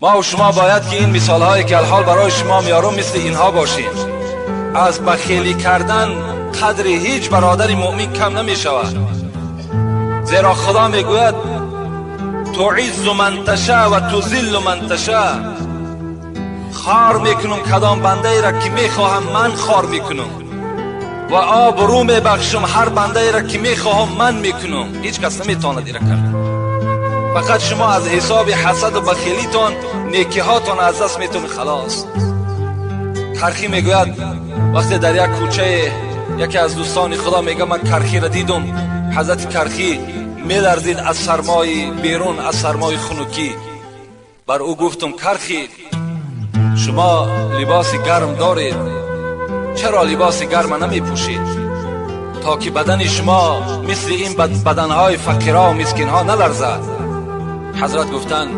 ما و شما باید که این مثال هایی که الحال برای شما میارم مثل اینها باشیم. از بخیلی کردن قدر هیچ برادر مؤمن کم نمی شود، زیرا خدا میگوید تعز من تشاء و تذل من تشاء. خار میکنم کدام بنده ای را که میخواهم من خار میکنم و آبرو میبخشم هر بنده ای را که میخواهم من میکنم. هیچ کس نمیتواند ایرا کرد. فقط شما از حساب حسد و بخیلیتان نیکی هاتان از دست میتونید خلاص. کرخی میگوید وقتی در یک کوچه یکی از دوستان خدا میگه من کرخی را دیدم، حضرت کرخی میلرزید از سرمای بیرون، از سرمای خنکی. بر او گفتم کرخی شما لباس گرم دارید، چرا لباس گرم نمی پوشید تا که بدن شما مثل این بدنهای فقیرها و مسکینها نلرزد؟ حضرت گفتند